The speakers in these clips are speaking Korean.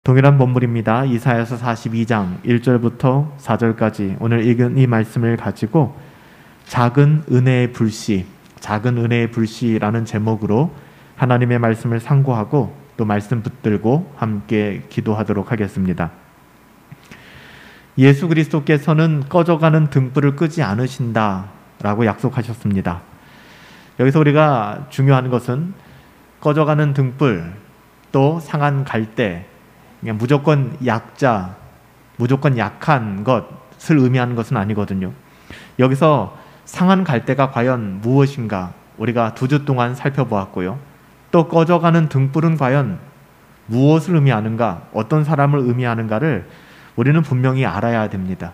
동일한 본문입니다. 이사야서 42장 1절부터 4절까지 오늘 읽은 이 말씀을 가지고 작은 은혜의 불씨라는 제목으로 하나님의 말씀을 상고하고 또 말씀 붙들고 함께 기도하도록 하겠습니다. 예수 그리스도께서는 꺼져가는 등불을 끄지 않으신다라고 약속하셨습니다. 여기서 우리가 중요한 것은 꺼져가는 등불 또 상한 갈대, 무조건 약자, 무조건 약한 것을 의미하는 것은 아니거든요. 여기서 상한 갈대가 과연 무엇인가 우리가 2주 동안 살펴보았고요. 또 꺼져가는 등불은 과연 무엇을 의미하는가, 어떤 사람을 의미하는가를 우리는 분명히 알아야 됩니다.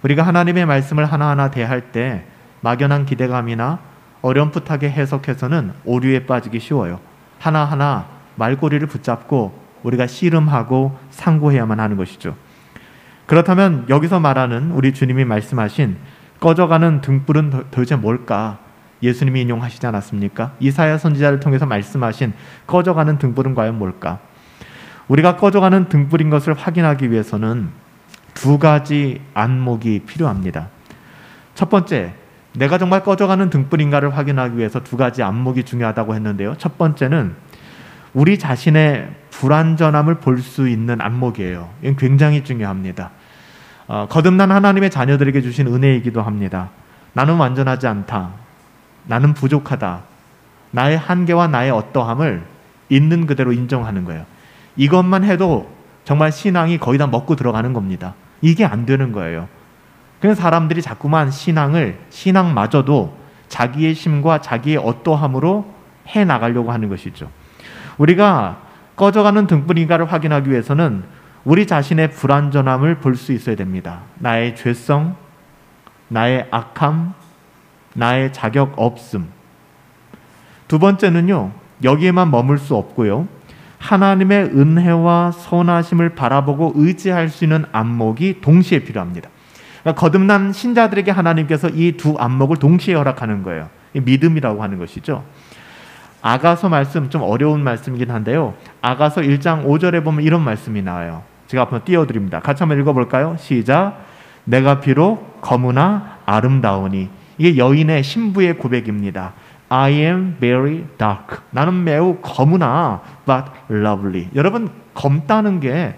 우리가 하나님의 말씀을 하나하나 대할 때 막연한 기대감이나 어렴풋하게 해석해서는 오류에 빠지기 쉬워요. 하나하나 말꼬리를 붙잡고 우리가 씨름하고 상고해야만 하는 것이죠. 그렇다면 여기서 말하는 우리 주님이 말씀하신 꺼져가는 등불은 도대체 뭘까? 예수님이 인용하시지 않았습니까? 이사야 선지자를 통해서 말씀하신 꺼져가는 등불은 과연 뭘까? 우리가 꺼져가는 등불인 것을 확인하기 위해서는 2가지 안목이 필요합니다. 첫 번째, 내가 정말 꺼져가는 등불인가를 확인하기 위해서 2가지 안목이 중요하다고 했는데요. 첫 번째는 우리 자신의 불완전함을 볼 수 있는 안목이에요. 이건 굉장히 중요합니다. 거듭난 하나님의 자녀들에게 주신 은혜이기도 합니다. 나는 완전하지 않다. 나는 부족하다. 나의 한계와 나의 어떠함을 있는 그대로 인정하는 거예요. 이것만 해도 정말 신앙이 거의 다 먹고 들어가는 겁니다. 이게 안 되는 거예요. 그래서 사람들이 자꾸만 신앙마저도 자기의 힘과 자기의 어떠함으로 해나가려고 하는 것이죠. 우리가 꺼져가는 등불인가를 확인하기 위해서는 우리 자신의 불완전함을 볼 수 있어야 됩니다. 나의 죄성, 나의 악함, 나의 자격 없음. 2번째는요, 여기에만 머물 수 없고요. 하나님의 은혜와 선하심을 바라보고 의지할 수 있는 안목이 동시에 필요합니다. 그러니까 거듭난 신자들에게 하나님께서 이 2 안목을 동시에 허락하는 거예요. 믿음이라고 하는 것이죠. 아가서 말씀, 좀 어려운 말씀이긴 한데요. 아가서 1장 5절에 보면 이런 말씀이 나와요. 제가 한번 띄워드립니다. 같이 한번 읽어볼까요? 시작. 내가 비록 검으나 아름다우니. 이게 여인의 신부의 고백입니다. I am very dark. 나는 매우 검으나 but lovely. 여러분, 검다는 게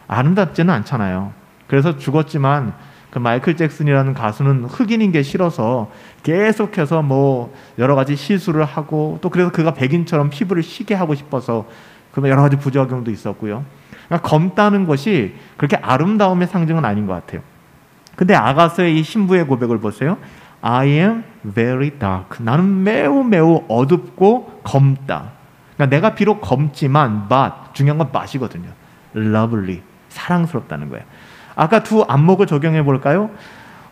아름답지는 않잖아요. 그래서 죽었지만 그 마이클 잭슨이라는 가수는 흑인인 게 싫어서 계속해서 뭐 여러 가지 시술을 하고 또 그래서 그가 백인처럼 피부를 희게 하고 싶어서 그러면 여러 가지 부작용도 있었고요. 그러니까 검다는 것이 그렇게 아름다움의 상징은 아닌 것 같아요. 근데 아가서의 이 신부의 고백을 보세요. I am very dark. 나는 매우 어둡고 검다. 그러니까 내가 비록 검지만 but, 중요한 건 but이거든요. lovely, 사랑스럽다는 거예요. 아까 2 안목을 적용해 볼까요?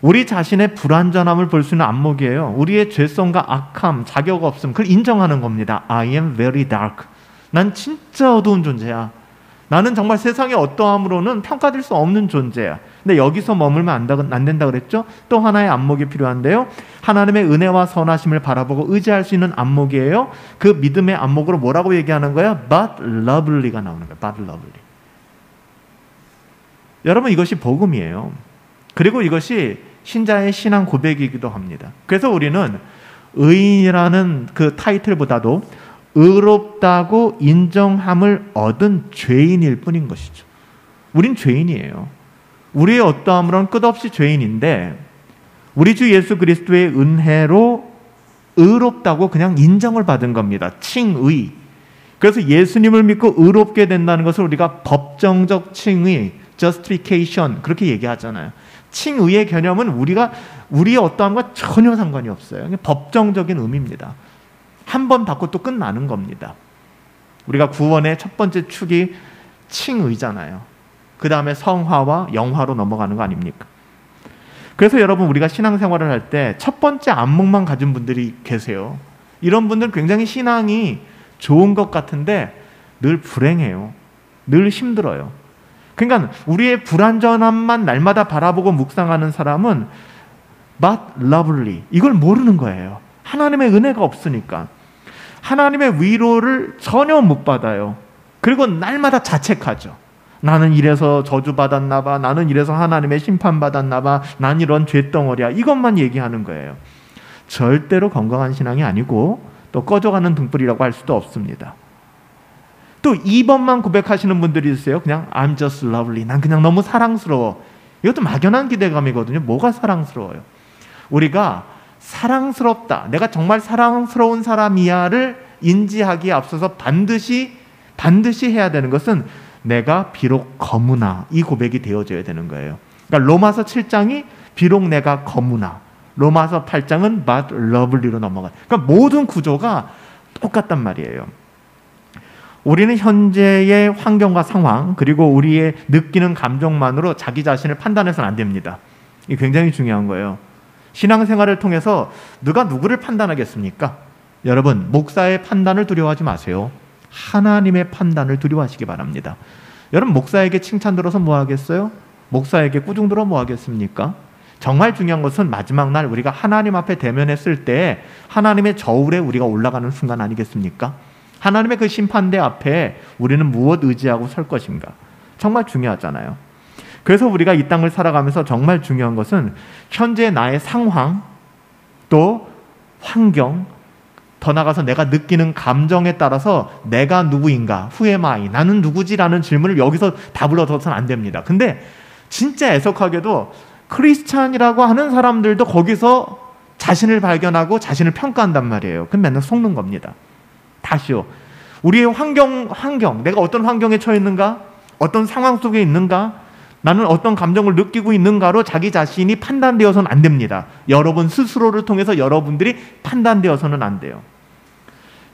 우리 자신의 불완전함을 볼 수 있는 안목이에요. 우리의 죄성과 악함, 자격 없음, 그걸 인정하는 겁니다. I am very dark. 난 진짜 어두운 존재야. 나는 정말 세상의 어떠함으로는 평가될 수 없는 존재야. 근데 여기서 머물면 안 된다 그랬죠? 또 하나의 안목이 필요한데요. 하나님의 은혜와 선하심을 바라보고 의지할 수 있는 안목이에요. 그 믿음의 안목으로 뭐라고 얘기하는 거야? But lovely가 나오는 거야. But lovely. 여러분, 이것이 복음이에요. 그리고 이것이 신자의 신앙 고백이기도 합니다. 그래서 우리는 의인이라는 그 타이틀보다도 의롭다고 인정함을 얻은 죄인일 뿐인 것이죠. 우린 죄인이에요. 우리의 어떠함으로는 끝없이 죄인인데 우리 주 예수 그리스도의 은혜로 의롭다고 그냥 인정을 받은 겁니다. 칭의. 그래서 예수님을 믿고 의롭게 된다는 것을 우리가 법정적 칭의, justification 그렇게 얘기하잖아요. 칭의의 개념은 우리의 어떠함과 전혀 상관이 없어요. 법정적인 의미입니다. 한 번 받고 또 끝나는 겁니다. 우리가 구원의 첫 번째 축이 칭의잖아요. 그 다음에 성화와 영화로 넘어가는 거 아닙니까? 그래서 여러분, 우리가 신앙생활을 할 때 첫 번째 안목만 가진 분들이 계세요. 이런 분들은 굉장히 신앙이 좋은 것 같은데 늘 불행해요. 늘 힘들어요. 그러니까 우리의 불완전함만 날마다 바라보고 묵상하는 사람은 but lovely, 이걸 모르는 거예요. 하나님의 은혜가 없으니까. 하나님의 위로를 전혀 못 받아요. 그리고 날마다 자책하죠. 나는 이래서 저주받았나 봐. 나는 이래서 하나님의 심판받았나 봐. 난 이런 죄덩어리야. 이것만 얘기하는 거예요. 절대로 건강한 신앙이 아니고 또 꺼져가는 등불이라고 할 수도 없습니다. 또 2번만 고백하시는 분들이 있어요. 그냥 I'm just lovely. 난 그냥 너무 사랑스러워. 이것도 막연한 기대감이거든요. 뭐가 사랑스러워요? 우리가 사랑스럽다, 내가 정말 사랑스러운 사람이야를 인지하기에 앞서서 반드시 해야 되는 것은 내가 비록 거무나, 이 고백이 되어져야 되는 거예요. 그러니까 로마서 7장이 비록 내가 거무나, 로마서 8장은 but lovely로 넘어가. 그러니까 모든 구조가 똑같단 말이에요. 우리는 현재의 환경과 상황, 그리고 우리의 느끼는 감정만으로 자기 자신을 판단해서는 안 됩니다. 이게 굉장히 중요한 거예요. 신앙생활을 통해서 누가 누구를 판단하겠습니까? 여러분, 목사의 판단을 두려워하지 마세요. 하나님의 판단을 두려워하시기 바랍니다. 여러분, 목사에게 칭찬 들어서 뭐 하겠어요? 목사에게 꾸중 들어 뭐 하겠습니까? 정말 중요한 것은 마지막 날 우리가 하나님 앞에 대면했을 때 하나님의 저울에 우리가 올라가는 순간 아니겠습니까? 하나님의 그 심판대 앞에 우리는 무엇 의지하고 설 것인가? 정말 중요하잖아요. 그래서 우리가 이 땅을 살아가면서 정말 중요한 것은 현재 나의 상황, 또 환경, 더 나아가서 내가 느끼는 감정에 따라서 내가 누구인가, who am I, 나는 누구지라는 질문을 여기서 답을 얻어서는 안 됩니다. 근데 진짜 애석하게도 크리스찬이라고 하는 사람들도 거기서 자신을 발견하고 자신을 평가한단 말이에요. 그럼 맨날 속는 겁니다. 다시요. 우리의 환경, 내가 어떤 환경에 처해 있는가, 어떤 상황 속에 있는가, 나는 어떤 감정을 느끼고 있는가로 자기 자신이 판단되어서는 안 됩니다. 여러분 스스로를 통해서 여러분들이 판단되어서는 안 돼요.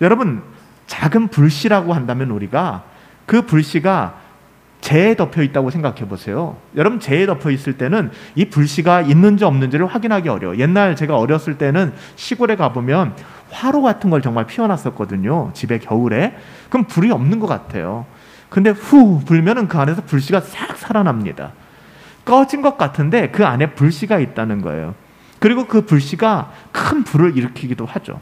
여러분, 작은 불씨라고 한다면 우리가 그 불씨가 재에 덮여 있다고 생각해 보세요. 여러분, 재에 덮여 있을 때는 이 불씨가 있는지 없는지를 확인하기 어려워요. 옛날 제가 어렸을 때는 시골에 가보면 화로 같은 걸 정말 피워놨었거든요. 집에 겨울에. 그럼 불이 없는 것 같아요. 근데 후 불면은 그 안에서 불씨가 싹 살아납니다. 꺼진 것 같은데 그 안에 불씨가 있다는 거예요. 그리고 그 불씨가 큰 불을 일으키기도 하죠.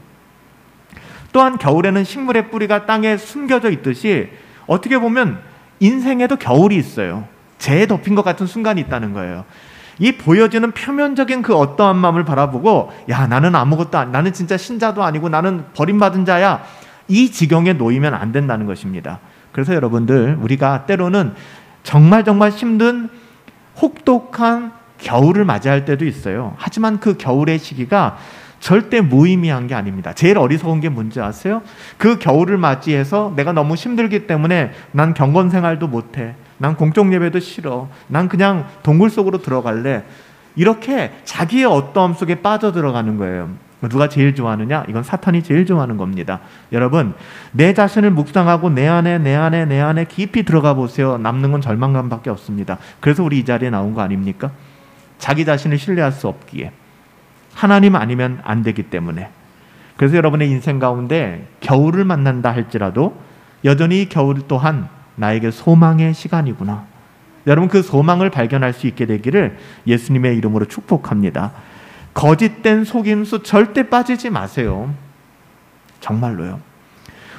또한 겨울에는 식물의 뿌리가 땅에 숨겨져 있듯이 어떻게 보면 인생에도 겨울이 있어요. 재에 덮인 것 같은 순간이 있다는 거예요. 이 보여지는 표면적인 그 어떠한 마음을 바라보고, 야, 나는 아무것도 나는 진짜 신자도 아니고 나는 버림받은 자야, 이 지경에 놓이면 안 된다는 것입니다. 그래서 여러분들, 우리가 때로는 정말 힘든 혹독한 겨울을 맞이할 때도 있어요. 하지만 그 겨울의 시기가 절대 무의미한 게 아닙니다. 제일 어리석은 게 뭔지 아세요? 그 겨울을 맞이해서 내가 너무 힘들기 때문에 난 경건 생활도 못해, 난 공적 예배도 싫어, 난 그냥 동굴 속으로 들어갈래, 이렇게 자기의 어떠함 속에 빠져들어가는 거예요. 누가 제일 좋아하느냐? 이건 사탄이 제일 좋아하는 겁니다. 여러분, 내 자신을 묵상하고 내 안에 깊이 들어가 보세요. 남는 건 절망감밖에 없습니다. 그래서 우리 이 자리에 나온 거 아닙니까? 자기 자신을 신뢰할 수 없기에, 하나님 아니면 안 되기 때문에. 그래서 여러분의 인생 가운데 겨울을 만난다 할지라도 여전히 겨울 또한 나에게 소망의 시간이구나, 여러분 그 소망을 발견할 수 있게 되기를 예수님의 이름으로 축복합니다. 거짓된 속임수 절대 빠지지 마세요. 정말로요.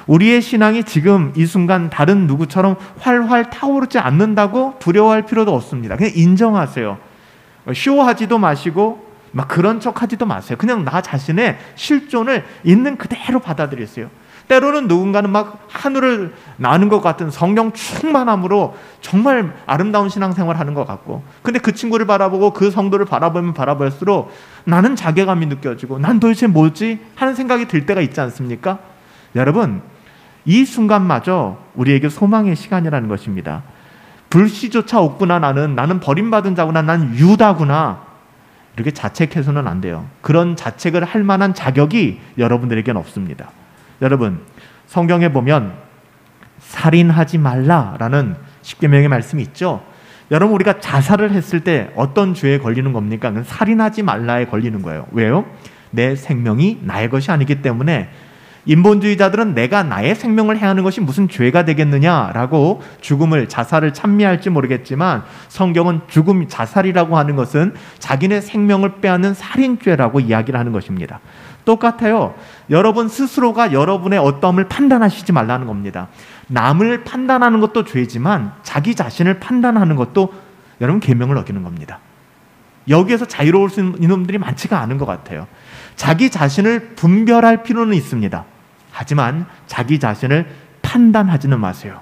우리의 신앙이 지금 이 순간 다른 누구처럼 활활 타오르지 않는다고 두려워할 필요도 없습니다. 그냥 인정하세요. 쇼하지도 마시고 막 그런 척 하지도 마세요. 그냥 나 자신의 실존을 있는 그대로 받아들이세요. 때로는 누군가는 막 하늘을 나는 것 같은 성령 충만함으로 정말 아름다운 신앙생활을 하는 것 같고, 근데 그 친구를 바라보고 그 성도를 바라보면 바라볼수록 나는 자괴감이 느껴지고 난 도대체 뭐지? 하는 생각이 들 때가 있지 않습니까? 여러분, 이 순간마저 우리에게 소망의 시간이라는 것입니다. 불씨조차 없구나, 나는 버림받은 자구나, 난 유다구나, 이렇게 자책해서는 안 돼요. 그런 자책을 할 만한 자격이 여러분들에게는 없습니다. 여러분, 성경에 보면 살인하지 말라라는 십계명의 말씀이 있죠. 여러분, 우리가 자살을 했을 때 어떤 죄에 걸리는 겁니까? 살인하지 말라에 걸리는 거예요. 왜요? 내 생명이 나의 것이 아니기 때문에. 인본주의자들은 내가 나의 생명을 해하는 것이 무슨 죄가 되겠느냐라고 죽음을, 자살을 찬미할지 모르겠지만 성경은 죽음, 자살이라고 하는 것은 자기네 생명을 빼앗는 살인죄라고 이야기를 하는 것입니다. 똑같아요. 여러분 스스로가 여러분의 어떠함을 판단하시지 말라는 겁니다. 남을 판단하는 것도 죄지만 자기 자신을 판단하는 것도 여러분 계명을 어기는 겁니다. 여기에서 자유로울 수 있는 놈들이 많지가 않은 것 같아요. 자기 자신을 분별할 필요는 있습니다. 하지만 자기 자신을 판단하지는 마세요.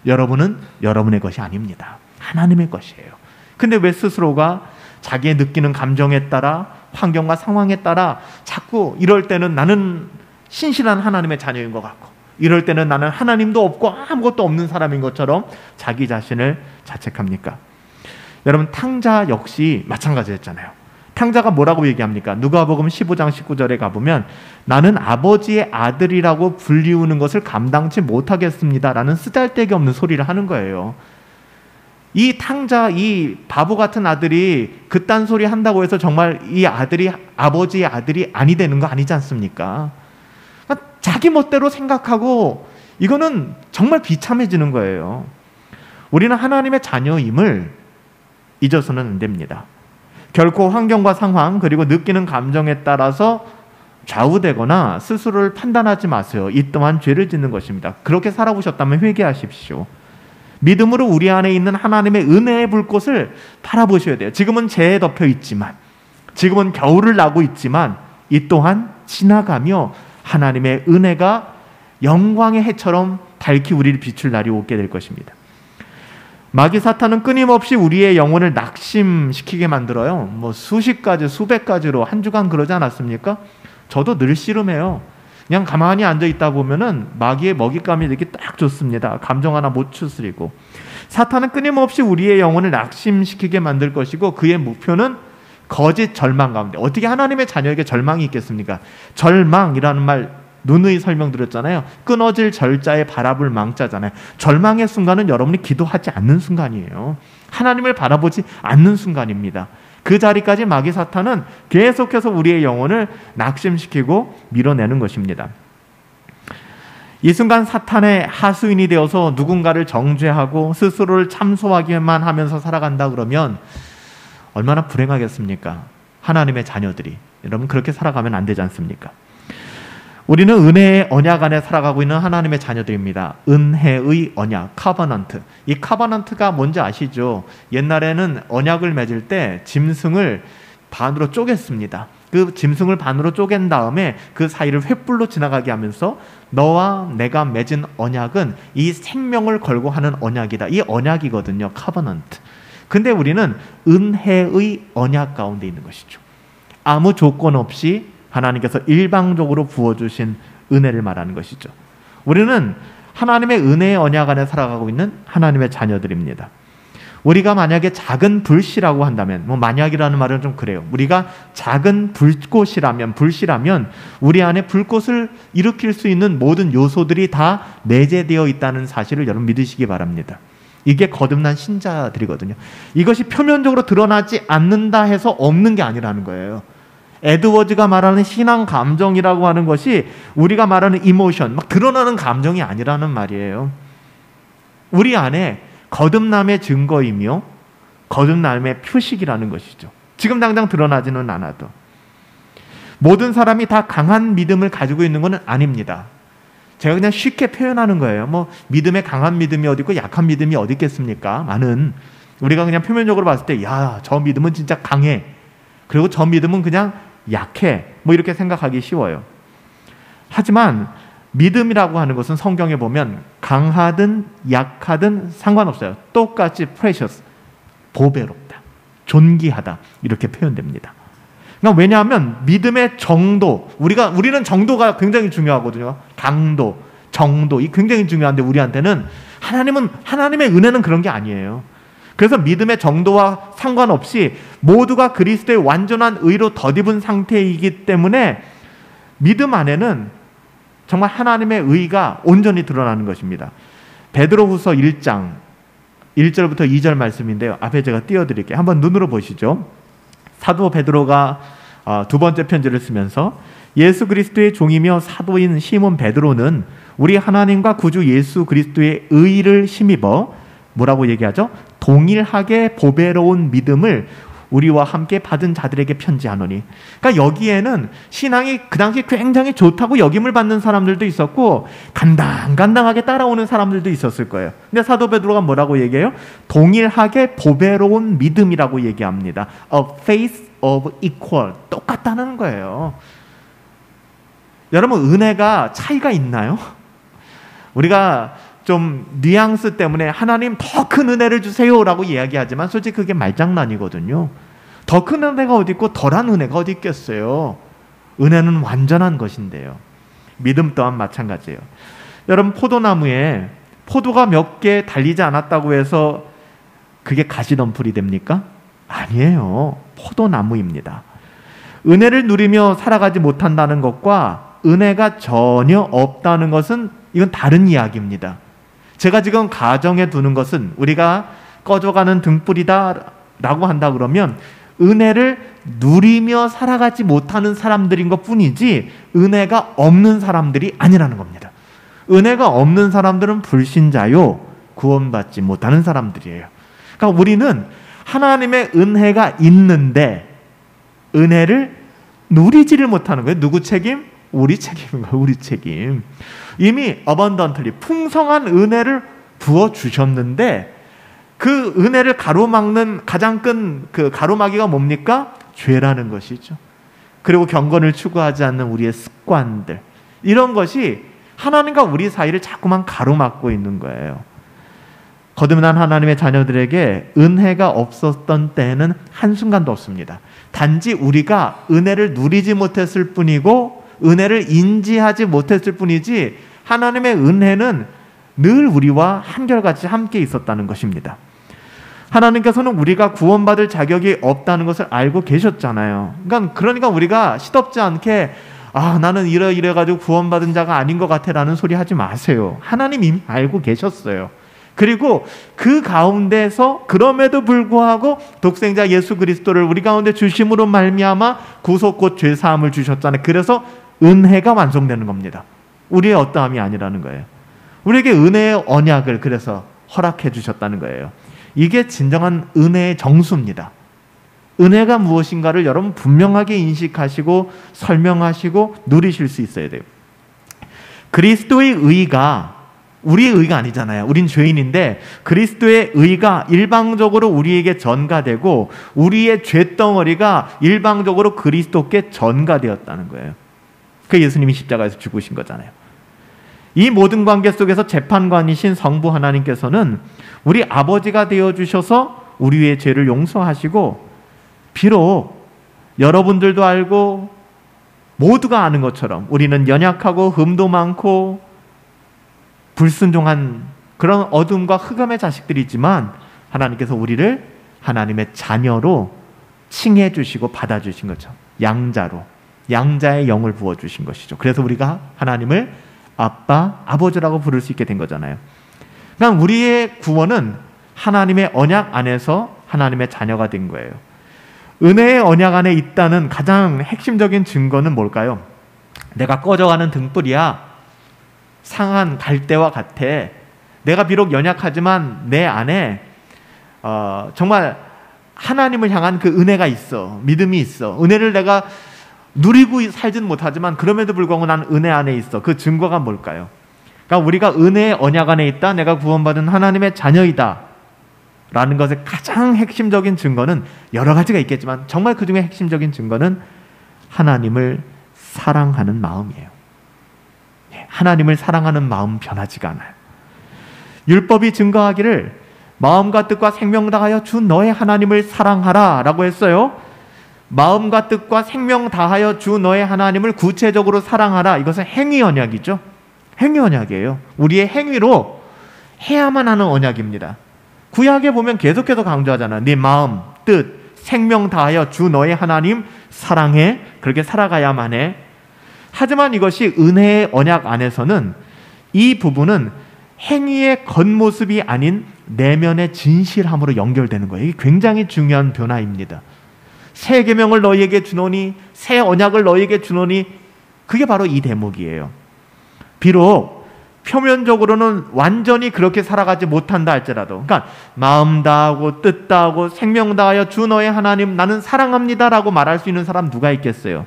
여러분은 여러분의 것이 아닙니다. 하나님의 것이에요. 근데 왜 스스로가 자기의 느끼는 감정에 따라 환경과 상황에 따라 자꾸 이럴 때는 나는 신실한 하나님의 자녀인 것 같고 이럴 때는 나는 하나님도 없고 아무것도 없는 사람인 것처럼 자기 자신을 자책합니까? 여러분 탕자 역시 마찬가지였잖아요. 탕자가 뭐라고 얘기합니까? 누가복음 15장 19절에 가보면 나는 아버지의 아들이라고 불리우는 것을 감당치 못하겠습니다 라는 쓰잘데기 없는 소리를 하는 거예요. 이 탕자, 이 바보 같은 아들이 그딴 소리 한다고 해서 정말 이 아들이 아버지의 아들이 아니 되는 거 아니지 않습니까? 그러니까 자기 멋대로 생각하고 이거는 정말 비참해지는 거예요. 우리는 하나님의 자녀임을 잊어서는 안 됩니다. 결코 환경과 상황 그리고 느끼는 감정에 따라서 좌우되거나 스스로를 판단하지 마세요. 이 또한 죄를 짓는 것입니다. 그렇게 살아보셨다면 회개하십시오. 믿음으로 우리 안에 있는 하나님의 은혜의 불꽃을 바라보셔야 돼요. 지금은 재에 덮여 있지만, 지금은 겨울을 나고 있지만 이 또한 지나가며 하나님의 은혜가 영광의 해처럼 밝히 우리를 비출 날이 오게 될 것입니다. 마귀 사탄은 끊임없이 우리의 영혼을 낙심시키게 만들어요. 수십 가지, 수백 가지로 한 주간 그러지 않았습니까? 저도 늘 씨름해요. 그냥 가만히 앉아 있다 보면은 마귀의 먹잇감이 되게 딱 좋습니다. 감정 하나 못 추스리고. 사탄은 끊임없이 우리의 영혼을 낙심시키게 만들 것이고 그의 목표는 거짓 절망 가운데. 어떻게 하나님의 자녀에게 절망이 있겠습니까? 절망이라는 말 누누이 설명드렸잖아요. 끊어질 절자에 바라볼 망자잖아요. 절망의 순간은 여러분이 기도하지 않는 순간이에요. 하나님을 바라보지 않는 순간입니다. 그 자리까지 마귀 사탄은 계속해서 우리의 영혼을 낙심시키고 밀어내는 것입니다. 이 순간 사탄의 하수인이 되어서 누군가를 정죄하고 스스로를 참소하기만 하면서 살아간다 그러면 얼마나 불행하겠습니까? 하나님의 자녀들이. 여러분 그렇게 살아가면 안 되지 않습니까? 우리는 은혜의 언약 안에 살아가고 있는 하나님의 자녀들입니다. 은혜의 언약, 카버넌트. 이 카버넌트가 뭔지 아시죠? 옛날에는 언약을 맺을 때 짐승을 반으로 쪼갰습니다. 그 짐승을 반으로 쪼갠 다음에 그 사이를 횃불로 지나가게 하면서 너와 내가 맺은 언약은 이 생명을 걸고 하는 언약이다. 이 언약이거든요. 카버넌트. 근데 우리는 은혜의 언약 가운데 있는 것이죠. 아무 조건 없이 하나님께서 일방적으로 부어주신 은혜를 말하는 것이죠. 우리는 하나님의 은혜의 언약 안에 살아가고 있는 하나님의 자녀들입니다. 우리가 만약에 작은 불씨라고 한다면, 만약이라는 말은 좀 그래요. 우리가 작은 불씨라면 우리 안에 불꽃을 일으킬 수 있는 모든 요소들이 다 내재되어 있다는 사실을 여러분 믿으시기 바랍니다. 이게 거듭난 신자들이거든요. 이것이 표면적으로 드러나지 않는다 해서 없는 게 아니라는 거예요. 에드워즈가 말하는 신앙 감정이라고 하는 것이 우리가 말하는 이모션, 막 드러나는 감정이 아니라는 말이에요. 우리 안에 거듭남의 증거이며 거듭남의 표식이라는 것이죠. 지금 당장 드러나지는 않아도. 모든 사람이 다 강한 믿음을 가지고 있는 것은 아닙니다. 제가 그냥 쉽게 표현하는 거예요. 믿음에 강한 믿음이 어디 있고 약한 믿음이 어디 있겠습니까? 많은. 우리가 그냥 표면적으로 봤을 때, 야, 저 믿음은 진짜 강해. 그리고 저 믿음은 그냥 약해. 이렇게 생각하기 쉬워요. 하지만 믿음이라고 하는 것은 성경에 보면 강하든 약하든 상관없어요. 똑같이 precious, 보배롭다, 존귀하다 이렇게 표현됩니다. 그러니까 왜냐하면 믿음의 정도, 우리는 정도가 굉장히 중요하거든요. 강도, 정도 이 굉장히 중요한데 우리한테는 하나님의 은혜는 그런 게 아니에요. 그래서 믿음의 정도와 상관없이 모두가 그리스도의 완전한 의로 덧입은 상태이기 때문에 믿음 안에는 정말 하나님의 의가 온전히 드러나는 것입니다. 베드로후서 1장 1절부터 2절 말씀인데요. 앞에 제가 띄워드릴게요. 한번 눈으로 보시죠. 사도 베드로가 두 번째 편지를 쓰면서 예수 그리스도의 종이며 사도인 시몬 베드로는 우리 하나님과 구주 예수 그리스도의 의를 힘입어 뭐라고 얘기하죠? 동일하게 보배로운 믿음을 우리와 함께 받은 자들에게 편지하노니. 그러니까 여기에는 신앙이 그 당시 굉장히 좋다고 여김을 받는 사람들도 있었고 간당간당하게 따라오는 사람들도 있었을 거예요. 근데 사도 베드로가 뭐라고 얘기해요? 동일하게 보배로운 믿음이라고 얘기합니다. A faith of equal. 똑같다는 거예요. 여러분, 은혜가 차이가 있나요? 우리가 좀 뉘앙스 때문에 하나님 더 큰 은혜를 주세요라고 이야기하지만 솔직히 그게 말장난이거든요. 더 큰 은혜가 어디 있고 덜한 은혜가 어디 있겠어요. 은혜는 완전한 것인데요. 믿음 또한 마찬가지예요. 여러분, 포도나무에 포도가 몇 개 달리지 않았다고 해서 그게 가시덤불이 됩니까? 아니에요. 포도나무입니다. 은혜를 누리며 살아가지 못한다는 것과 은혜가 전혀 없다는 것은 이건 다른 이야기입니다. 제가 지금 가정에 두는 것은 우리가 꺼져가는 등불이다 라고 한다 그러면 은혜를 누리며 살아가지 못하는 사람들인 것 뿐이지 은혜가 없는 사람들이 아니라는 겁니다. 은혜가 없는 사람들은 불신자요, 구원받지 못하는 사람들이에요. 그러니까 우리는 하나님의 은혜가 있는데 은혜를 누리지를 못하는 거예요. 누구 책임? 우리 책임인 거예요. 우리 책임. 이미 abundantly 풍성한 은혜를 부어주셨는데 그 은혜를 가로막는 가장 큰 그 가로막이가 뭡니까? 죄라는 것이죠. 그리고 경건을 추구하지 않는 우리의 습관들, 이런 것이 하나님과 우리 사이를 자꾸만 가로막고 있는 거예요. 거듭난 하나님의 자녀들에게 은혜가 없었던 때에는 한순간도 없습니다. 단지 우리가 은혜를 누리지 못했을 뿐이고 은혜를 인지하지 못했을 뿐이지 하나님의 은혜는 늘 우리와 한결같이 함께 있었다는 것입니다. 하나님께서는 우리가 구원받을 자격이 없다는 것을 알고 계셨잖아요. 그러니까 우리가 시덥지 않게 나는 이래가지고 구원받은 자가 아닌 것 같아 라는 소리 하지 마세요. 하나님 이미 알고 계셨어요. 그리고 그 가운데서 그럼에도 불구하고 독생자 예수 그리스도를 우리 가운데 주심으로 말미암아 구속 곧 죄사함을 주셨잖아요. 그래서 은혜가 완성되는 겁니다. 우리의 어떠함이 아니라는 거예요. 우리에게 은혜의 언약을 그래서 허락해 주셨다는 거예요. 이게 진정한 은혜의 정수입니다. 은혜가 무엇인가를 여러분 분명하게 인식하시고 설명하시고 누리실 수 있어야 돼요. 그리스도의 의가 우리의 의가 아니잖아요. 우린 죄인인데 그리스도의 의가 일방적으로 우리에게 전가되고 우리의 죄덩어리가 일방적으로 그리스도께 전가되었다는 거예요. 그 예수님이 십자가에서 죽으신 거잖아요. 이 모든 관계 속에서 재판관이신 성부 하나님께서는 우리 아버지가 되어주셔서 우리의 죄를 용서하시고 비록 여러분들도 알고 모두가 아는 것처럼 우리는 연약하고 흠도 많고 불순종한 그런 어둠과 흑암의 자식들이지만 하나님께서 우리를 하나님의 자녀로 칭해 주시고 받아주신 거죠. 양자로, 양자의 영을 부어주신 것이죠. 그래서 우리가 하나님을 아빠, 아버지라고 부를 수 있게 된 거잖아요. 그러니까 우리의 구원은 하나님의 언약 안에서 하나님의 자녀가 된 거예요. 은혜의 언약 안에 있다는 가장 핵심적인 증거는 뭘까요? 내가 꺼져가는 등불이야. 상한 갈대와 같아. 내가 비록 연약하지만 내 안에 정말 하나님을 향한 그 은혜가 있어. 믿음이 있어. 은혜를 내가 누리고 살진 못하지만 그럼에도 불구하고 난 은혜 안에 있어. 그 증거가 뭘까요? 그러니까 우리가 은혜의 언약 안에 있다. 내가 구원받은 하나님의 자녀이다 라는 것의 가장 핵심적인 증거는 여러 가지가 있겠지만 정말 그 중에 핵심적인 증거는 하나님을 사랑하는 마음이에요. 하나님을 사랑하는 마음 변하지가 않아요. 율법이 증거하기를 마음과 뜻과 생명 다하여 주 너의 하나님을 사랑하라 라고 했어요. 마음과 뜻과 생명 다하여 주 너의 하나님을 구체적으로 사랑하라. 이것은 행위 언약이죠. 행위 언약이에요. 우리의 행위로 해야만 하는 언약입니다. 구약에 보면 계속해서 강조하잖아. 네 마음, 뜻, 생명 다하여 주 너의 하나님 사랑해. 그렇게 살아가야만 해. 하지만 이것이 은혜의 언약 안에서는 이 부분은 행위의 겉모습이 아닌 내면의 진실함으로 연결되는 거예요. 이게 굉장히 중요한 변화입니다. 새 계명을 너희에게 주노니, 새 언약을 너희에게 주노니, 그게 바로 이 대목이에요. 비록 표면적으로는 완전히 그렇게 살아가지 못한다 할지라도, 그러니까 마음 다하고 뜻 다하고 생명 다하여 주 너의 하나님 나는 사랑합니다 라고 말할 수 있는 사람 누가 있겠어요?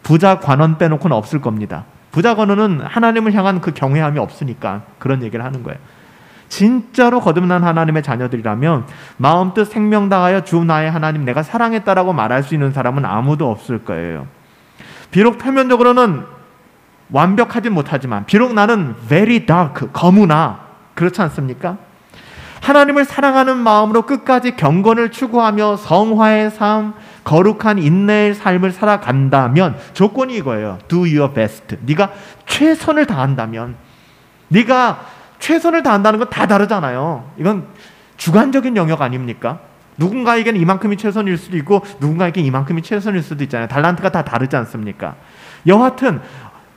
부자 관원 빼놓고는 없을 겁니다. 부자 관원은 하나님을 향한 그 경외함이 없으니까 그런 얘기를 하는 거예요. 진짜로 거듭난 하나님의 자녀들이라면 마음 뜻 생명 다하여 주 나의 하나님 내가 사랑했다라고 말할 수 있는 사람은 아무도 없을 거예요. 비록 표면적으로는 완벽하지 못하지만, 비록 나는 very dark, 거무나, 그렇지 않습니까? 하나님을 사랑하는 마음으로 끝까지 경건을 추구하며 성화의 삶, 거룩한 인내의 삶을 살아간다면 조건이 이거예요. Do your best. 네가 최선을 다한다면, 네가 최선을 다한다는 건 다 다르잖아요. 이건 주관적인 영역 아닙니까? 누군가에게는 이만큼이 최선일 수도 있고 누군가에게는 이만큼이 최선일 수도 있잖아요. 달란트가 다 다르지 않습니까? 여하튼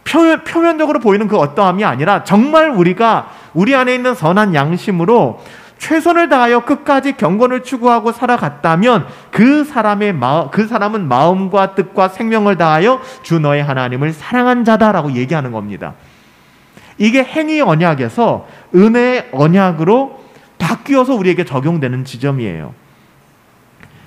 표면적으로 보이는 그 어떠함이 아니라 정말 우리가 우리 안에 있는 선한 양심으로 최선을 다하여 끝까지 경건을 추구하고 살아갔다면 그 사람은 마음과 뜻과 생명을 다하여 주 너의 하나님을 사랑한 자다라고 얘기하는 겁니다. 이게 행위 언약에서 은혜의 언약으로 바뀌어서 우리에게 적용되는 지점이에요.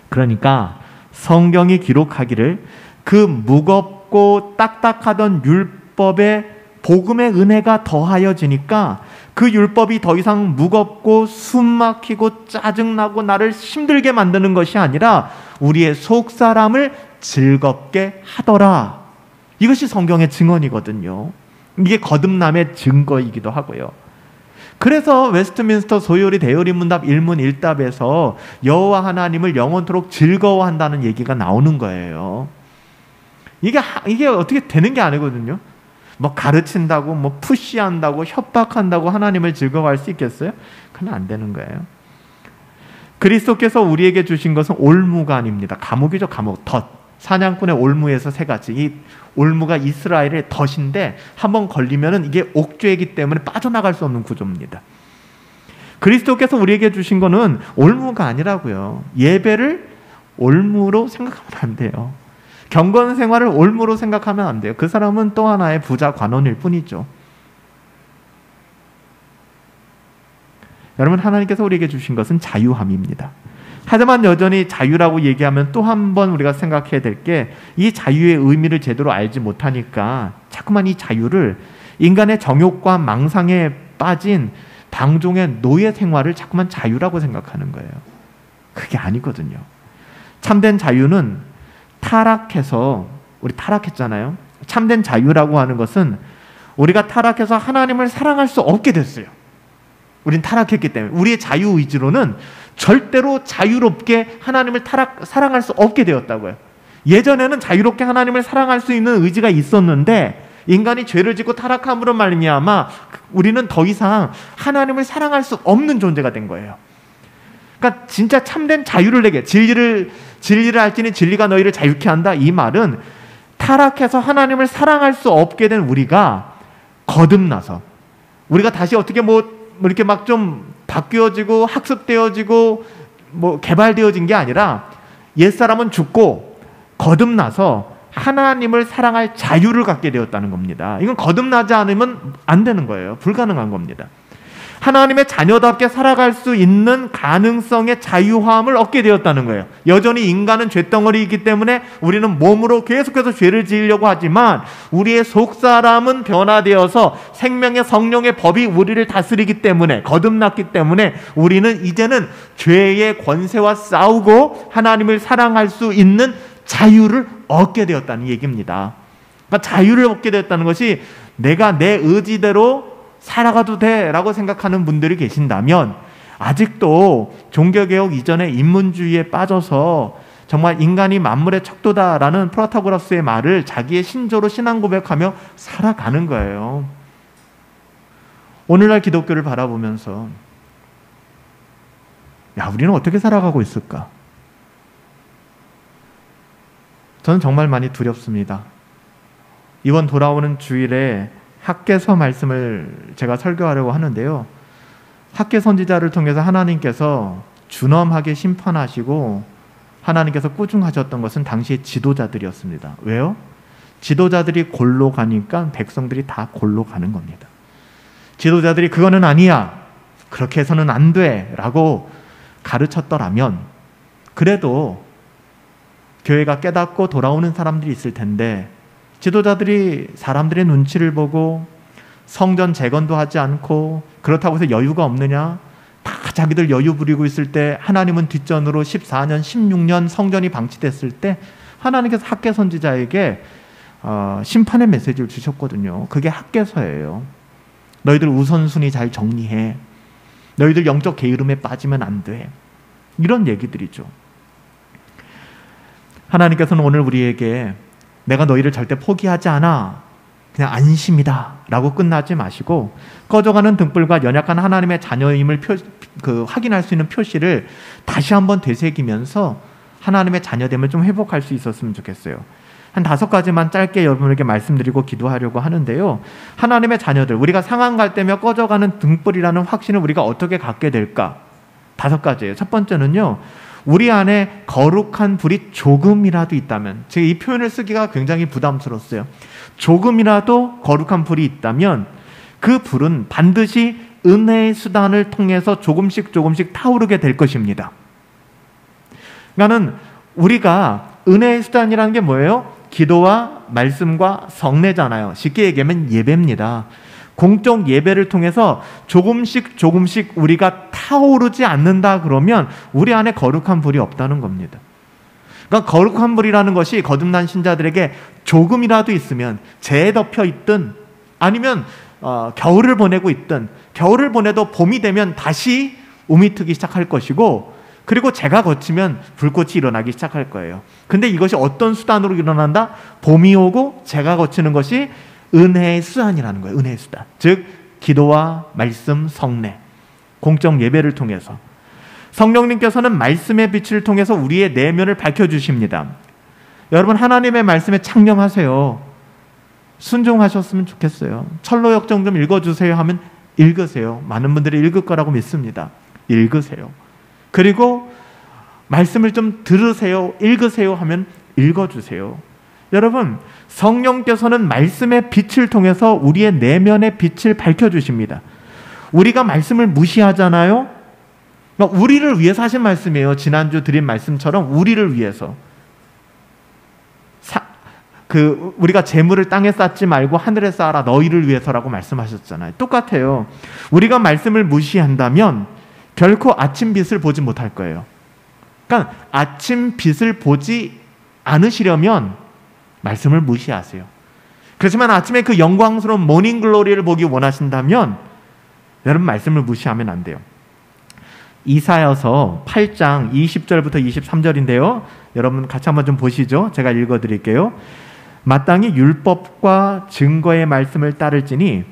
그러니까 성경이 기록하기를 그 무겁고 딱딱하던 율법에 복음의 은혜가 더하여지니까 그 율법이 더 이상 무겁고 숨막히고 짜증나고 나를 힘들게 만드는 것이 아니라 우리의 속사람을 즐겁게 하더라. 이것이 성경의 증언이거든요. 이게 거듭남의 증거이기도 하고요. 그래서 웨스트민스터 소요리 대요리 문답 1문 1답에서 여호와 하나님을 영원토록 즐거워한다는 얘기가 나오는 거예요. 이게 어떻게 되는 게 아니거든요. 뭐 가르친다고, 뭐 푸시한다고, 협박한다고 하나님을 즐거워할 수 있겠어요? 그건 안 되는 거예요. 그리스도께서 우리에게 주신 것은 올무가 아닙니다. 감옥이죠, 감옥. 덫. 사냥꾼의 올무에서 세 가지. 이 올무가 이스라엘의 덫인데 한번 걸리면은 이게 옥죄이기 때문에 빠져나갈 수 없는 구조입니다. 그리스도께서 우리에게 주신 거는 올무가 아니라고요. 예배를 올무로 생각하면 안 돼요. 경건 생활을 올무로 생각하면 안 돼요. 그 사람은 또 하나의 부자 관원일 뿐이죠. 여러분, 하나님께서 우리에게 주신 것은 자유함입니다. 하지만 여전히 자유라고 얘기하면 또 한 번 우리가 생각해야 될 게 이 자유의 의미를 제대로 알지 못하니까 자꾸만 이 자유를 인간의 정욕과 망상에 빠진 방종의 노예 생활을 자꾸만 자유라고 생각하는 거예요. 그게 아니거든요. 참된 자유는 타락해서, 우리 타락했잖아요. 참된 자유라고 하는 것은 우리가 타락해서 하나님을 사랑할 수 없게 됐어요. 우린 타락했기 때문에 우리의 자유의지로는 절대로 자유롭게 하나님을 사랑할 수 없게 되었다고요. 예전에는 자유롭게 하나님을 사랑할 수 있는 의지가 있었는데 인간이 죄를 짓고 타락함으로 말미암아 우리는 더 이상 하나님을 사랑할 수 없는 존재가 된 거예요. 그러니까 진짜 참된 자유를 내게, 진리를 알지니 진리가 너희를 자유케 한다. 이 말은 타락해서 하나님을 사랑할 수 없게 된 우리가 거듭나서 우리가 다시 어떻게 이렇게 막 좀 바뀌어지고 학습되어지고 개발되어진 게 아니라 옛사람은 죽고 거듭나서 하나님을 사랑할 자유를 갖게 되었다는 겁니다. 이건 거듭나지 않으면 안 되는 거예요. 불가능한 겁니다. 하나님의 자녀답게 살아갈 수 있는 가능성의 자유함을 얻게 되었다는 거예요. 여전히 인간은 죄덩어리이기 때문에 우리는 몸으로 계속해서 죄를 지으려고 하지만 우리의 속사람은 변화되어서 생명의 성령의 법이 우리를 다스리기 때문에, 거듭났기 때문에 우리는 이제는 죄의 권세와 싸우고 하나님을 사랑할 수 있는 자유를 얻게 되었다는 얘기입니다. 그러니까 자유를 얻게 되었다는 것이 내가 내 의지대로 살아가도 돼 라고 생각하는 분들이 계신다면 아직도 종교개혁 이전의 인문주의에 빠져서 정말 인간이 만물의 척도다라는 프로타고라스의 말을 자기의 신조로 신앙 고백하며 살아가는 거예요. 오늘날 기독교를 바라보면서 우리는 어떻게 살아가고 있을까? 저는 정말 많이 두렵습니다. 이번 돌아오는 주일에 학개서 말씀을 제가 설교하려고 하는데요. 학개 선지자를 통해서 하나님께서 준엄하게 심판하시고 하나님께서 꾸중하셨던 것은 당시의 지도자들이었습니다. 왜요? 지도자들이 골로 가니까 백성들이 다 골로 가는 겁니다. 지도자들이 그거는 아니야, 그렇게 해서는 안 돼 라고 가르쳤더라면 그래도 교회가 깨닫고 돌아오는 사람들이 있을 텐데, 지도자들이 사람들의 눈치를 보고 성전 재건도 하지 않고 그렇다고 해서 여유가 없느냐, 다 자기들 여유 부리고 있을 때 하나님은 뒷전으로 14년 16년 성전이 방치됐을 때 하나님께서 학개 선지자에게 심판의 메시지를 주셨거든요. 그게 학개서예요. 너희들 우선순위 잘 정리해, 너희들 영적 게으름에 빠지면 안 돼, 이런 얘기들이죠. 하나님께서는 오늘 우리에게 내가 너희를 절대 포기하지 않아, 그냥 안심이다 라고 끝나지 마시고 꺼져가는 등불과 연약한 하나님의 자녀임을 확인할 수 있는 표시를 다시 한번 되새기면서 하나님의 자녀됨을 좀 회복할 수 있었으면 좋겠어요. 한 5가지만 짧게 여러분에게 말씀드리고 기도하려고 하는데요. 하나님의 자녀들, 우리가 상한 갈 때며 꺼져가는 등불이라는 확신을 우리가 어떻게 갖게 될까? 5가지예요. 첫 번째는요, 우리 안에 거룩한 불이 조금이라도 있다면, 제가 이 표현을 쓰기가 굉장히 부담스러웠어요. 조금이라도 거룩한 불이 있다면 그 불은 반드시 은혜의 수단을 통해서 조금씩 타오르게 될 것입니다. 그러니까는 우리가 은혜의 수단이라는 게 뭐예요? 기도와 말씀과 성례잖아요. 쉽게 얘기하면 예배입니다. 공적 예배를 통해서 조금씩 우리가 타오르지 않는다 그러면 우리 안에 거룩한 불이 없다는 겁니다. 그러니까 거룩한 불이라는 것이 거듭난 신자들에게 조금이라도 있으면, 재에 덮여 있든 아니면 겨울을 보내고 있든, 겨울을 보내도 봄이 되면 다시 움이 트기 시작할 것이고, 그리고 재가 걷히면 불꽃이 일어나기 시작할 거예요. 근데 이것이 어떤 수단으로 일어난다? 봄이 오고 재가 걷히는 것이 은혜의 수단이라는 거예요. 은혜의 수단. 즉 기도와 말씀, 성례, 공적 예배를 통해서 성령님께서는 말씀의 빛을 통해서 우리의 내면을 밝혀주십니다. 여러분, 하나님의 말씀에 창념하세요. 순종하셨으면 좋겠어요. 철로역정 좀 읽어주세요 하면 읽으세요. 많은 분들이 읽을 거라고 믿습니다. 읽으세요. 그리고 말씀을 좀 들으세요, 읽으세요 하면 읽어주세요. 여러분, 성령께서는 말씀의 빛을 통해서 우리의 내면의 빛을 밝혀주십니다. 우리가 말씀을 무시하잖아요. 우리를 위해서 하신 말씀이에요. 지난주 드린 말씀처럼 우리를 위해서. 우리가 재물을 땅에 쌓지 말고 하늘에 쌓아라, 너희를 위해서라고 말씀하셨잖아요. 똑같아요. 우리가 말씀을 무시한다면 결코 아침 빛을 보지 못할 거예요. 그러니까 아침 빛을 보지 않으시려면 말씀을 무시하세요. 그렇지만 아침에 그 영광스러운 모닝 글로리를 보기 원하신다면 여러분, 말씀을 무시하면 안 돼요. 이사야서 8장 20절부터 23절인데요. 여러분 같이 한번 좀 보시죠. 제가 읽어드릴게요. 마땅히 율법과 증거의 말씀을 따를지니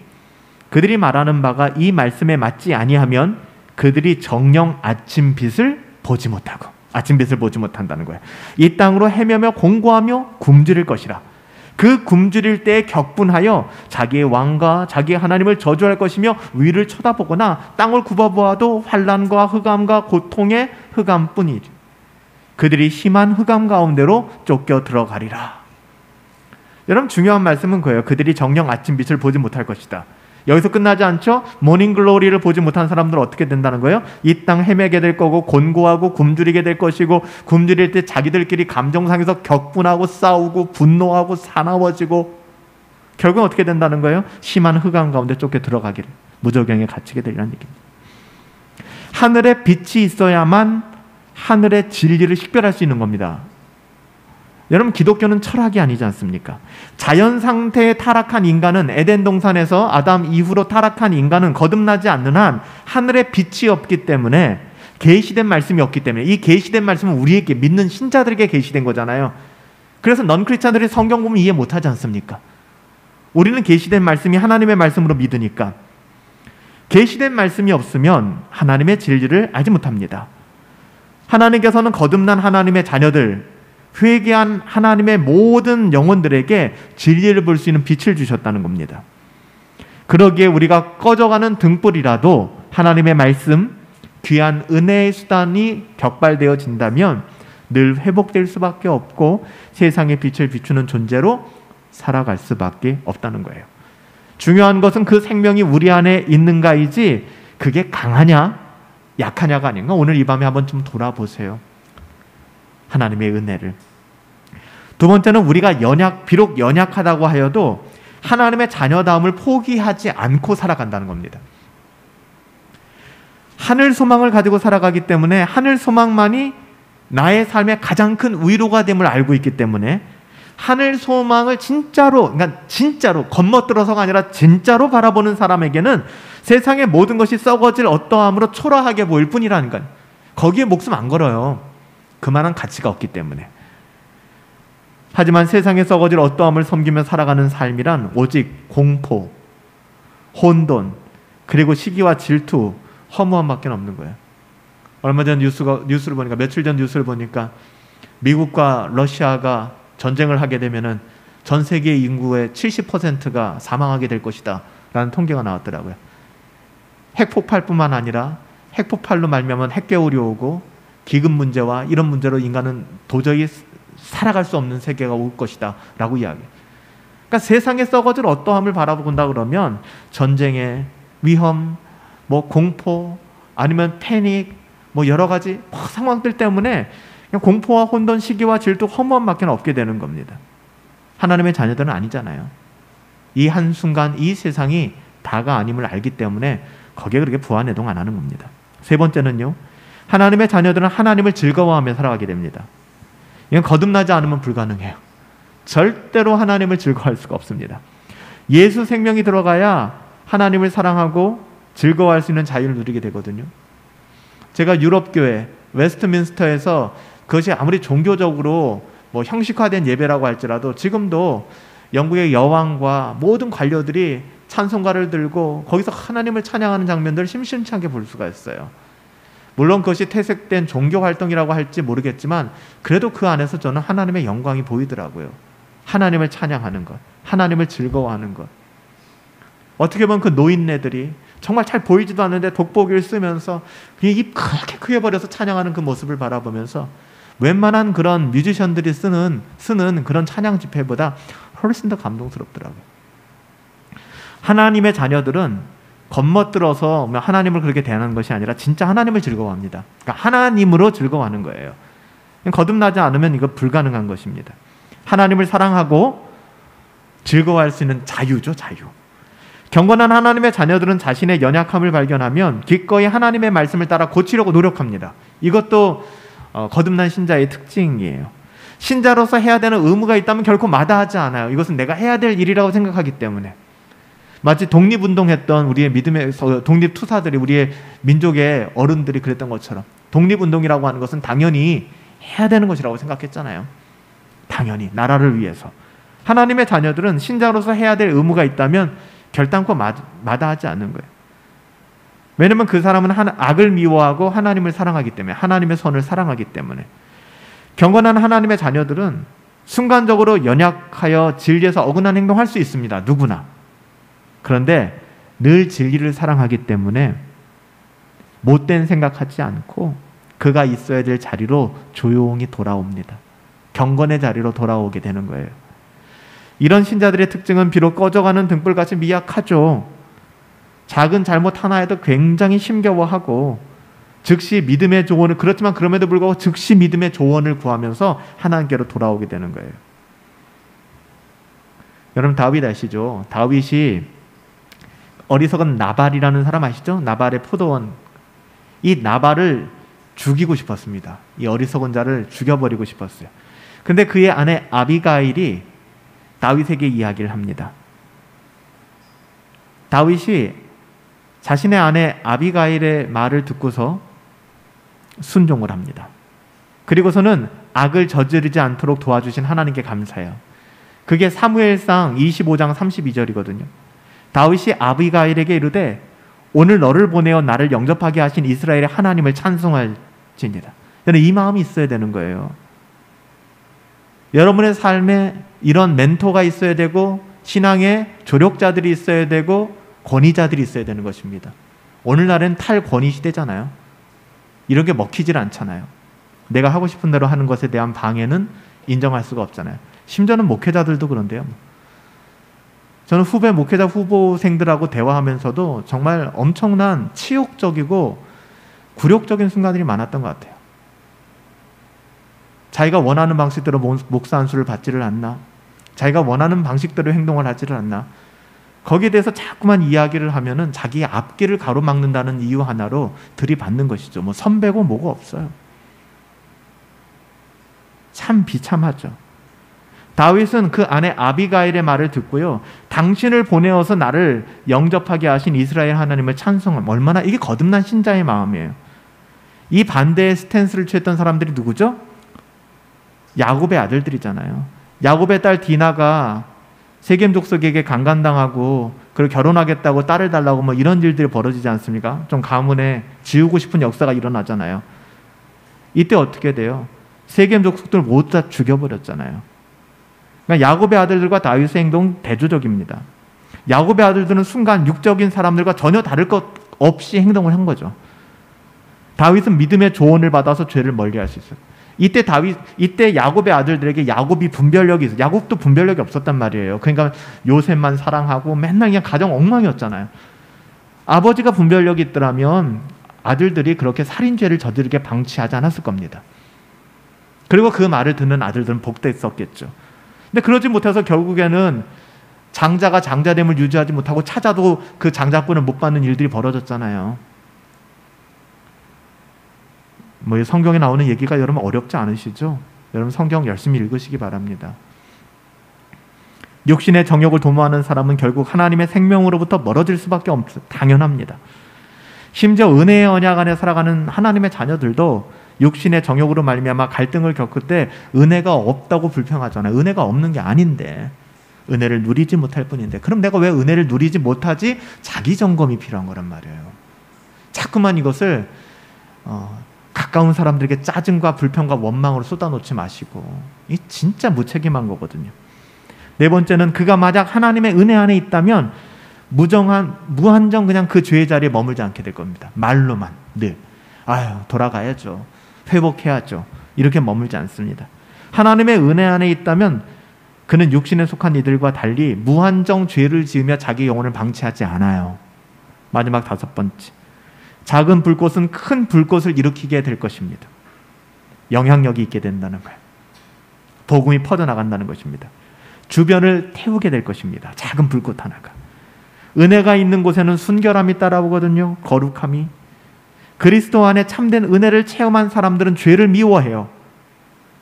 그들이 말하는 바가 이 말씀에 맞지 아니하면 그들이 정녕 아침 빛을 보지 못하고, 아침 빛을 보지 못한다는 거예요. 이 땅으로 헤매며 공고하며 굶주릴 것이라. 그 굶주릴 때에 격분하여 자기의 왕과 자기의 하나님을 저주할 것이며 위를 쳐다보거나 땅을 굽어보아도 환난과 흑암과 고통의 흑암뿐이지. 그들이 심한 흑암 가운데로 쫓겨 들어가리라. 여러분, 중요한 말씀은 그예요. 그들이 정녕 아침 빛을 보지 못할 것이다. 여기서 끝나지 않죠? 모닝 글로리를 보지 못한 사람들은 어떻게 된다는 거예요? 이 땅 헤매게 될 거고, 곤고하고 굶주리게 될 것이고, 굶주릴 때 자기들끼리 감정상에서 격분하고 싸우고 분노하고 사나워지고, 결국은 어떻게 된다는 거예요? 심한 흑암 가운데 쫓겨 들어가기를, 무저경에 갇히게 되리라는 얘기입니다. 하늘에 빛이 있어야만 하늘의 진리를 식별할 수 있는 겁니다. 여러분, 기독교는 철학이 아니지 않습니까? 자연 상태에 타락한 인간은, 에덴 동산에서 아담 이후로 타락한 인간은 거듭나지 않는 한 하늘에 빛이 없기 때문에, 계시된 말씀이 없기 때문에, 이 계시된 말씀은 우리에게, 믿는 신자들에게 계시된 거잖아요. 그래서 넌 크리스찬들이 성경 보면 이해 못하지 않습니까? 우리는 계시된 말씀이 하나님의 말씀으로 믿으니까. 계시된 말씀이 없으면 하나님의 진리를 알지 못합니다. 하나님께서는 거듭난 하나님의 자녀들, 회개한 하나님의 모든 영혼들에게 진리를 볼 수 있는 빛을 주셨다는 겁니다. 그러기에 우리가 꺼져가는 등불이라도 하나님의 말씀, 귀한 은혜의 수단이 격발되어진다면 늘 회복될 수밖에 없고 세상의 빛을 비추는 존재로 살아갈 수밖에 없다는 거예요. 중요한 것은 그 생명이 우리 안에 있는가이지 그게 강하냐 약하냐가 아닌가. 오늘 이 밤에 한번 좀 돌아보세요. 하나님의 은혜를. 두 번째는 우리가 비록 연약하다고 하여도 하나님의 자녀다움을 포기하지 않고 살아간다는 겁니다. 하늘 소망을 가지고 살아가기 때문에 하늘 소망만이 나의 삶의 가장 큰 위로가 됨을 알고 있기 때문에 하늘 소망을 진짜로 겉멋들어서가 아니라 진짜로 바라보는 사람에게는 세상의 모든 것이 썩어질 어떠함으로 초라하게 보일 뿐이라는 거예요. 거기에 목숨 안 걸어요. 그만한 가치가 없기 때문에. 하지만 세상에 썩어질 어떠함을 섬기며 살아가는 삶이란 오직 공포, 혼돈, 그리고 시기와 질투, 허무함밖에 없는 거예요. 얼마 전 뉴스를 보니까, 며칠 전 뉴스를 보니까 미국과 러시아가 전쟁을 하게 되면은 전 세계 인구의 70%가 사망하게 될 것이다 라는 통계가 나왔더라고요. 핵폭발뿐만 아니라 핵폭발로 말미암은 핵개울이 오고 기근 문제와 이런 문제로 인간은 도저히 살아갈 수 없는 세계가 올 것이다 라고 이야기해요. 그러니까 세상에 썩어질 어떠함을 바라본다 그러면 전쟁의 위험, 공포, 아니면 패닉, 여러 가지 상황들 때문에 그냥 공포와 혼돈, 시기와 질투, 허무함밖에 없게 되는 겁니다. 하나님의 자녀들은 아니잖아요. 이 한순간 이 세상이 다가 아님을 알기 때문에 거기에 그렇게 부안해동 안 하는 겁니다. 세 번째는요, 하나님의 자녀들은 하나님을 즐거워하며 살아가게 됩니다. 이건 거듭나지 않으면 불가능해요. 절대로 하나님을 즐거워할 수가 없습니다. 예수 생명이 들어가야 하나님을 사랑하고 즐거워할 수 있는 자유를 누리게 되거든요. 제가 유럽교회 웨스트민스터에서 그것이 아무리 종교적으로 형식화된 예배라고 할지라도 지금도 영국의 여왕과 모든 관료들이 찬송가를 들고 거기서 하나님을 찬양하는 장면들을 심심찮게 볼 수가 있어요. 물론 그것이 퇴색된 종교 활동이라고 할지 모르겠지만 그래도 그 안에서 저는 하나님의 영광이 보이더라고요. 하나님을 찬양하는 것, 하나님을 즐거워하는 것. 어떻게 보면 그 노인네들이 정말 잘 보이지도 않는데 돋보기를 쓰면서 그냥 입 크게 벌여서 찬양하는 그 모습을 바라보면서 웬만한 그런 뮤지션들이 쓰는 그런 찬양 집회보다 훨씬 더 감동스럽더라고요. 하나님의 자녀들은 겉멋들어서 하나님을 그렇게 대하는 것이 아니라 진짜 하나님을 즐거워합니다. 그러니까 하나님으로 즐거워하는 거예요. 거듭나지 않으면 이거 불가능한 것입니다. 하나님을 사랑하고 즐거워할 수 있는 자유죠, 자유. 경건한 하나님의 자녀들은 자신의 연약함을 발견하면 기꺼이 하나님의 말씀을 따라 고치려고 노력합니다. 이것도 거듭난 신자의 특징이에요. 신자로서 해야 되는 의무가 있다면 결코 마다하지 않아요. 이것은 내가 해야 될 일이라고 생각하기 때문에. 마치 독립운동했던 우리의 믿음의 독립투사들이, 우리의 민족의 어른들이 그랬던 것처럼 독립운동이라고 하는 것은 당연히 해야 되는 것이라고 생각했잖아요. 당연히 나라를 위해서. 하나님의 자녀들은 신자로서 해야 될 의무가 있다면 결단코 마다하지 않는 거예요. 왜냐하면 그 사람은 악을 미워하고 하나님을 사랑하기 때문에, 하나님의 선을 사랑하기 때문에. 경건한 하나님의 자녀들은 순간적으로 연약하여 진리에서 어긋난 행동할 수 있습니다. 누구나. 그런데 늘 진리를 사랑하기 때문에 못된 생각하지 않고 그가 있어야 될 자리로 조용히 돌아옵니다. 경건의 자리로 돌아오게 되는 거예요. 이런 신자들의 특징은 비록 꺼져가는 등불같이 미약하죠. 작은 잘못 하나에도 굉장히 힘겨워하고 즉시 믿음의 조언을, 그렇지만 그럼에도 불구하고 즉시 믿음의 조언을 구하면서 하나님께로 돌아오게 되는 거예요. 여러분 다윗 아시죠? 다윗이 어리석은 나발이라는 사람 아시죠? 나발의 포도원. 이 나발을 죽이고 싶었습니다. 이 어리석은 자를 죽여버리고 싶었어요. 근데 그의 아내 아비가일이 다윗에게 이야기를 합니다. 다윗이 자신의 아내 아비가일의 말을 듣고서 순종을 합니다. 그리고서는 악을 저지르지 않도록 도와주신 하나님께 감사해요. 그게 사무엘상 25장 32절이거든요. 다윗이 아비가일에게 이르되 오늘 너를 보내어 나를 영접하게 하신 이스라엘의 하나님을 찬송할지니라. 저는 이 마음이 있어야 되는 거예요. 여러분의 삶에 이런 멘토가 있어야 되고 신앙의 조력자들이 있어야 되고 권위자들이 있어야 되는 것입니다. 오늘날은 탈권위 시대잖아요. 이런 게 먹히질 않잖아요. 내가 하고 싶은 대로 하는 것에 대한 방해는 인정할 수가 없잖아요. 심지어는 목회자들도 그런데요. 저는 후배 목회자 후보생들하고 대화하면서도 정말 엄청난 치욕적이고 굴욕적인 순간들이 많았던 것 같아요. 자기가 원하는 방식대로 목사 안수를 받지를 않나, 자기가 원하는 방식대로 행동을 하지를 않나, 거기에 대해서 자꾸만 이야기를 하면은 자기 앞길을 가로막는다는 이유 하나로 들이받는 것이죠. 뭐 선배고 뭐고 없어요. 참 비참하죠. 다윗은 그 아내 아비가일의 말을 듣고요, 당신을 보내어서 나를 영접하게 하신 이스라엘 하나님을 찬송함. 얼마나 이게 거듭난 신자의 마음이에요. 이 반대의 스탠스를 취했던 사람들이 누구죠? 야곱의 아들들이잖아요. 야곱의 딸 디나가 세겜 족속에게 강간당하고 그리고 결혼하겠다고 딸을 달라고 뭐 이런 일들이 벌어지지 않습니까? 좀 가문에 지우고 싶은 역사가 일어나잖아요. 이때 어떻게 돼요? 세겜 족속들 모두 다 죽여버렸잖아요. 그러니까 야곱의 아들들과 다윗의 행동 대조적입니다. 야곱의 아들들은 순간 육적인 사람들과 전혀 다를 것 없이 행동을 한 거죠. 다윗은 믿음의 조언을 받아서 죄를 멀리할 수 있어요. 이때 야곱의 아들들에게 야곱이 분별력이 있어요. 야곱도 분별력이 없었단 말이에요. 그러니까 요셉만 사랑하고 맨날 그냥 가정 엉망이었잖아요. 아버지가 분별력이 있더라면 아들들이 그렇게 살인죄를 저지르게 방치하지 않았을 겁니다. 그리고 그 말을 듣는 아들들은 복됐었겠죠. 근데 그러지 못해서 결국에는 장자가 장자됨을 유지하지 못하고 찾아도 그 장자권을 못 받는 일들이 벌어졌잖아요. 뭐 성경에 나오는 얘기가 여러분 어렵지 않으시죠? 여러분 성경 열심히 읽으시기 바랍니다. 육신의 정욕을 도모하는 사람은 결국 하나님의 생명으로부터 멀어질 수밖에 없어요. 당연합니다. 심지어 은혜의 언약 안에 살아가는 하나님의 자녀들도 육신의 정욕으로 말미암아 갈등을 겪을 때 은혜가 없다고 불평하잖아요. 은혜가 없는 게 아닌데, 은혜를 누리지 못할 뿐인데, 그럼 내가 왜 은혜를 누리지 못하지? 자기 점검이 필요한 거란 말이에요. 자꾸만 이것을 가까운 사람들에게 짜증과 불평과 원망으로 쏟아놓지 마시고, 이 진짜 무책임한 거거든요. 네 번째는 그가 만약 하나님의 은혜 안에 있다면 무한정 그냥 그 죄의 자리에 머물지 않게 될 겁니다. 말로만 늘 돌아가야죠, 회복해야죠, 이렇게 머물지 않습니다. 하나님의 은혜 안에 있다면 그는 육신에 속한 이들과 달리 무한정 죄를 지으며 자기 영혼을 방치하지 않아요. 마지막 다섯 번째, 작은 불꽃은 큰 불꽃을 일으키게 될 것입니다. 영향력이 있게 된다는 거예요. 복음이 퍼져나간다는 것입니다. 주변을 태우게 될 것입니다. 작은 불꽃 하나가. 은혜가 있는 곳에는 순결함이 따라오거든요. 거룩함이. 그리스도 안에 참된 은혜를 체험한 사람들은 죄를 미워해요.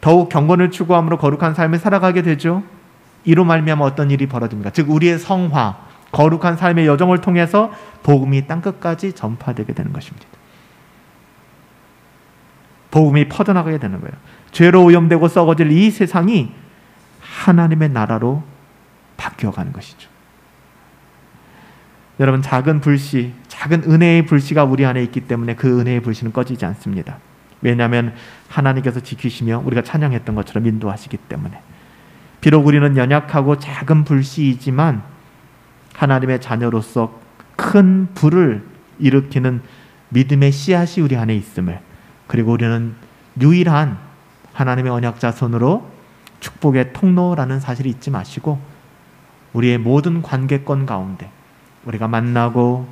더욱 경건을 추구함으로 거룩한 삶을 살아가게 되죠. 이로 말미암아 어떤 일이 벌어집니까? 즉 우리의 성화, 거룩한 삶의 여정을 통해서 복음이 땅끝까지 전파되게 되는 것입니다. 복음이 퍼져나가게 되는 거예요. 죄로 오염되고 썩어질 이 세상이 하나님의 나라로 바뀌어가는 것이죠. 여러분, 작은 불씨, 작은 은혜의 불씨가 우리 안에 있기 때문에 그 은혜의 불씨는 꺼지지 않습니다. 왜냐하면 하나님께서 지키시며 우리가 찬양했던 것처럼 인도하시기 때문에. 비록 우리는 연약하고 작은 불씨이지만 하나님의 자녀로서 큰 불을 일으키는 믿음의 씨앗이 우리 안에 있음을, 그리고 우리는 유일한 하나님의 언약 자손으로 축복의 통로라는 사실을 잊지 마시고 우리의 모든 관계권 가운데, 우리가 만나고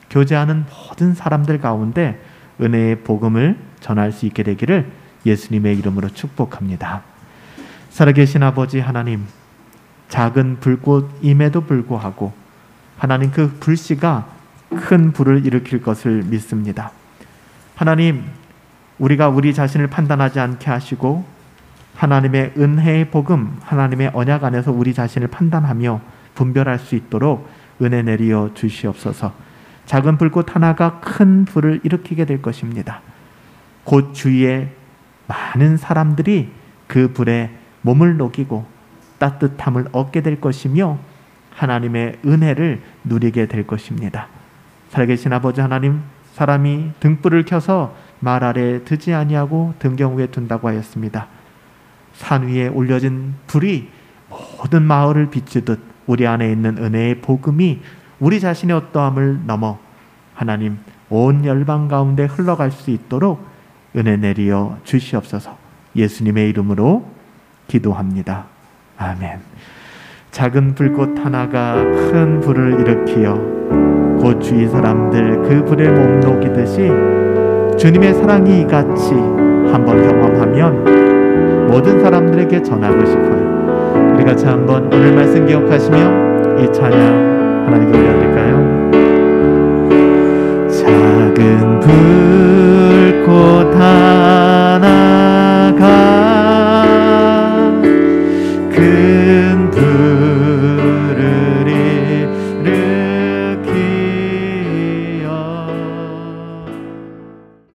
교제하는 모든 사람들 가운데 은혜의 복음을 전할 수 있게 되기를 예수님의 이름으로 축복합니다. 살아계신 아버지 하나님, 작은 불꽃임에도 불구하고 하나님 그 불씨가 큰 불을 일으킬 것을 믿습니다. 하나님, 우리가 우리 자신을 판단하지 않게 하시고 하나님의 은혜의 복음, 하나님의 언약 안에서 우리 자신을 판단하며 분별할 수 있도록 은혜 내리어 주시옵소서. 작은 불꽃 하나가 큰 불을 일으키게 될 것입니다. 곧 주위에 많은 사람들이 그 불에 몸을 녹이고 따뜻함을 얻게 될 것이며 하나님의 은혜를 누리게 될 것입니다. 살아계신 아버지 하나님, 사람이 등불을 켜서 말 아래 두지 아니하고 등경 위에 둔다고 하였습니다. 산 위에 올려진 불이 모든 마을을 비추듯 우리 안에 있는 은혜의 복음이 우리 자신의 어떠함을 넘어 하나님 온 열방 가운데 흘러갈 수 있도록 은혜 내리어 주시옵소서. 예수님의 이름으로 기도합니다. 아멘. 작은 불꽃 하나가 큰 불을 일으키어 곧 주위 사람들 그 불에 몸 녹이듯이 주님의 사랑이 이같이 한번 경험하면 모든 사람들에게 전하고 싶어요. 우리 같이 한번 오늘 말씀 기억하시며 이 찬양 하나님께 올려드릴까요? 작은 불꽃 하나가 큰 불